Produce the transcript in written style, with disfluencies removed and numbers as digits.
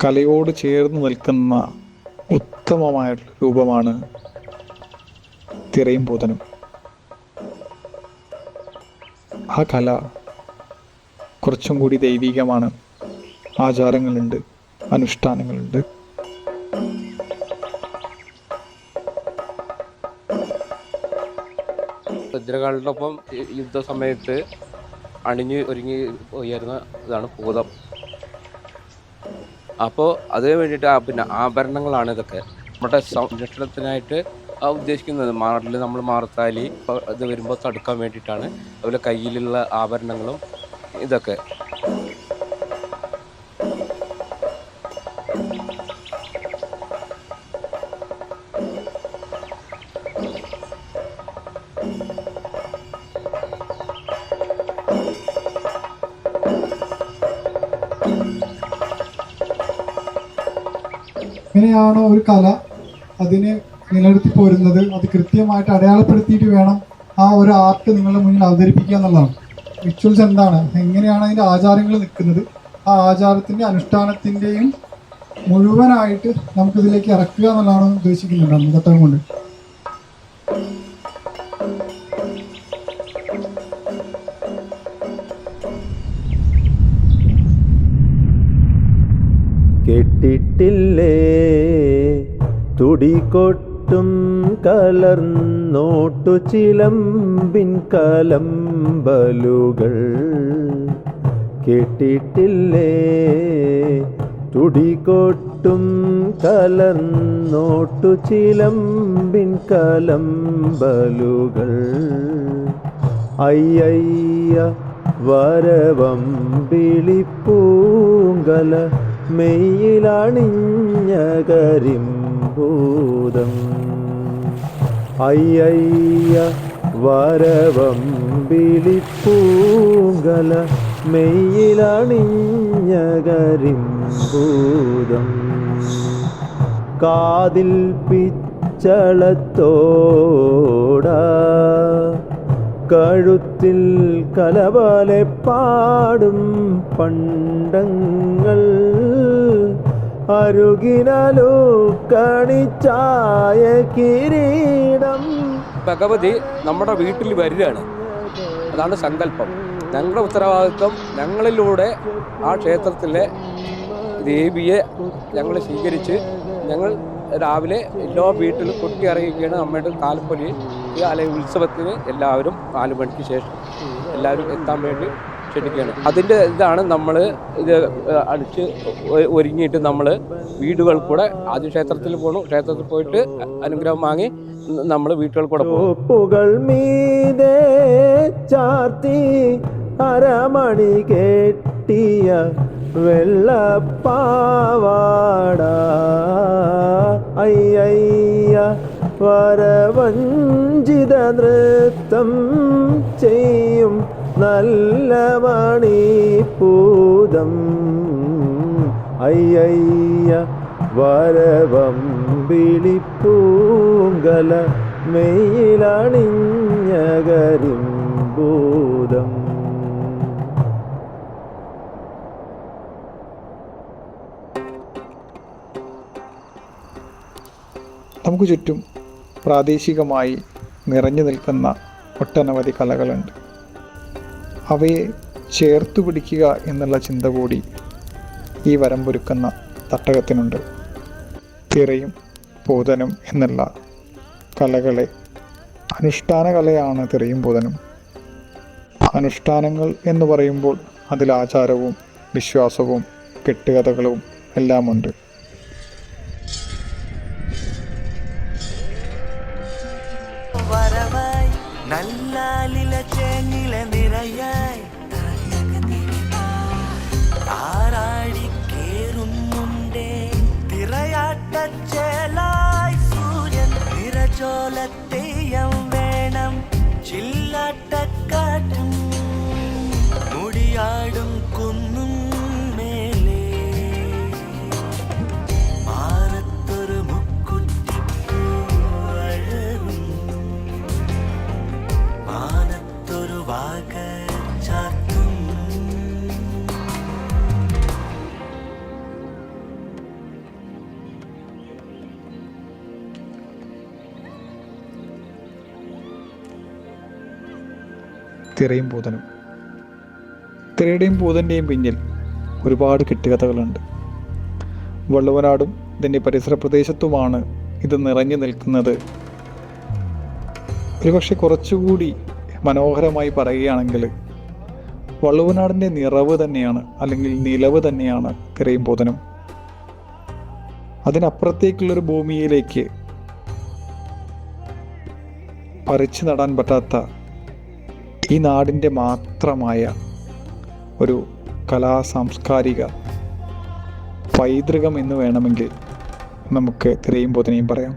കലയോട് ചേർന്ന് നിൽക്കുന്ന ഉത്തമമായ രൂപമാണ് തിറയും പൂതനും. ആ കല കുറച്ചും കൂടി ദൈവികമാണ്. ആചാരങ്ങളുണ്ട്, അനുഷ്ഠാനങ്ങളുണ്ട്. കുതിരകളുടെ ഒപ്പം യുദ്ധസമയത്ത് അണിഞ്ഞ് ഒരുങ്ങി ഉയർന്ന ഇതാണ് പൂതം. അപ്പോൾ അതിന് വേണ്ടിയിട്ട് പിന്നെ ആഭരണങ്ങളാണ് ഇതൊക്കെ. നമ്മുടെ സംരക്ഷണത്തിനായിട്ട് ഉദ്ദേശിക്കുന്നത് മാറിൽ നമ്മൾ മാറത്താലി ഇത് വരുമ്പോൾ തടുക്കാൻ വേണ്ടിയിട്ടാണ്. അതുപോലെ കയ്യിലുള്ള ആഭരണങ്ങളും ഇതൊക്കെ. എങ്ങനെയാണോ ഒരു കല അതിനെ നിലനിർത്തി പോരുന്നത്, അത് കൃത്യമായിട്ട് അടയാളപ്പെടുത്തിയിട്ട് വേണം ആ ഒരു ആർട്ട് നിങ്ങളുടെ മുന്നിൽ അവതരിപ്പിക്കുക എന്നുള്ളതാണ്. റിച്വൽസ് എന്താണ്, എങ്ങനെയാണ് അതിൻ്റെ ആചാരങ്ങൾ നിൽക്കുന്നത്, ആ ആചാരത്തിൻ്റെ അനുഷ്ഠാനത്തിൻ്റെയും മുഴുവനായിട്ട് നമുക്കിതിലേക്ക് ഇറക്കുക എന്നുള്ളതാണ് ഉദ്ദേശിക്കുന്നുണ്ട് അന്നത്തെ കൊണ്ട്. കേട്ടിട്ടില്ലേ തുടികൊട്ടും കലർന്നോട്ടു ചിലമ്പിൻ കലമ്പലുകൾ? കേട്ടിട്ടില്ലേ തുടികൊട്ടും കലർന്നോട്ടു ചിലമ്പിൻ കലമ്പലുകൾ? അയ്യയ്യ വരവമ്പിളിപ്പൂങ്കല മെയ്യിലണിഞ്ഞ കരിമ്പൂതം. അയ്യയ്യ വരവമ്പിളിപ്പൂങ്കല മെയ്യിലണിഞ്ഞ കരിമ്പൂതം. കാതിൽ പിച്ചളത്തോട കഴുത്തിൽ കലപോലെ പാടും പണ്ടങ്ങൾ അരുകിനലു കണിച്ചായ കിരീടം. ഭഗവതി നമ്മുടെ വീട്ടിൽ വരികയാണ്, അതാണ് സങ്കല്പം. ഞങ്ങളുടെ ഉത്തരവാദിത്വം ഞങ്ങളിലൂടെ ആ ക്ഷേത്രത്തിലെ ദേവിയെ ഞങ്ങൾ സ്വീകരിച്ച് ഞങ്ങൾ രാവിലെ എല്ലാ വീട്ടിലും കൊട്ടി അറിയിക്കുകയാണ്. അമ്മയുടെ താലപ്പൊലി അല്ലെങ്കിൽ ഉത്സവത്തിന് എല്ലാവരും 4 മണിക്ക് ശേഷം എല്ലാവരും എത്താൻ വേണ്ടി ക്ഷണിക്കുകയാണ്. അതിൻ്റെ ഇതാണ് നമ്മൾ ഇത് അടിച്ച് ഒരുങ്ങിയിട്ട് നമ്മൾ വീടുകൾ കൂടെ ആദ്യം ക്ഷേത്രത്തിൽ പോകണം. ക്ഷേത്രത്തിൽ പോയിട്ട് അനുഗ്രഹം വാങ്ങി നമ്മൾ വീട്ടുകൾ കൂടെ പോകും. മീതെ ചാർത്തി അരമണി കെട്ടിയ വെള്ളപ്പാവാട അയ്യയ്യ വരവഞ്ചിത നൃത്തം ചെയ്യും നല്ല മണിപ്പൂതം. അയ്യയ്യ വരവമ്പിളിപ്പൂങ്കല മെയ്യിലണിഞ്ഞ കരിമ്പൂതം. നമുക്ക് ചുറ്റും പ്രാദേശികമായി നിറഞ്ഞു നിൽക്കുന്ന ഒട്ടനവധി കലകളുണ്ട്. അവയെ ചേർത്തു പിടിക്കുക എന്നുള്ള ചിന്ത കൂടി ഈ വരമ്പൊരുക്കുന്ന തട്ടകത്തിനുണ്ട്. തിറയും പൂതനും എന്നുള്ള കലകളെ അനുഷ്ഠാന കലയാണ് തിറയും പൂതനും. അനുഷ്ഠാനങ്ങൾ എന്ന് പറയുമ്പോൾ അതിൽ ആചാരവും വിശ്വാസവും കെട്ടുകഥകളും എല്ലാമുണ്ട്. നല്ലാലില ചേങ്ങില നിറയായി താരാടി കേറുന്നുണ്ടേ തിറയാട്ടച്ചേലായി സൂര്യൻ നിറചോലത്തെയ്യം വേണം ചില്ലാട്ടക്കാറ്റും മുടിയാടും കുന്നും മേലെ തിരയും പൂതനും. തിരയുടെയും പൂതൻ്റെയും പിന്നിൽ ഒരുപാട് കെട്ടുകഥകളുണ്ട്. വള്ളുവനാടും ഇതിൻ്റെ പരിസര പ്രദേശത്തുമാണ് ഇത് നിറഞ്ഞു നിൽക്കുന്നത്. ഒരുപക്ഷെ കുറച്ചുകൂടി മനോഹരമായി പറയുകയാണെങ്കിൽ വള്ളുവനാടിൻ്റെ നിറവ് തന്നെയാണ്, അല്ലെങ്കിൽ നിലവ് തന്നെയാണ് തിരയും പൂതനും. അതിനപ്പുറത്തേക്കുള്ളൊരു ഭൂമിയിലേക്ക് പറിച്ചു നടാൻ പറ്റാത്ത ഈ നാടിൻ്റെ മാത്രമായ ഒരു സാംസ്കാരിക പൈതൃകം എന്ന് വേണമെങ്കിൽ നമുക്ക് തിരയും പൂതനെയും പറയാം.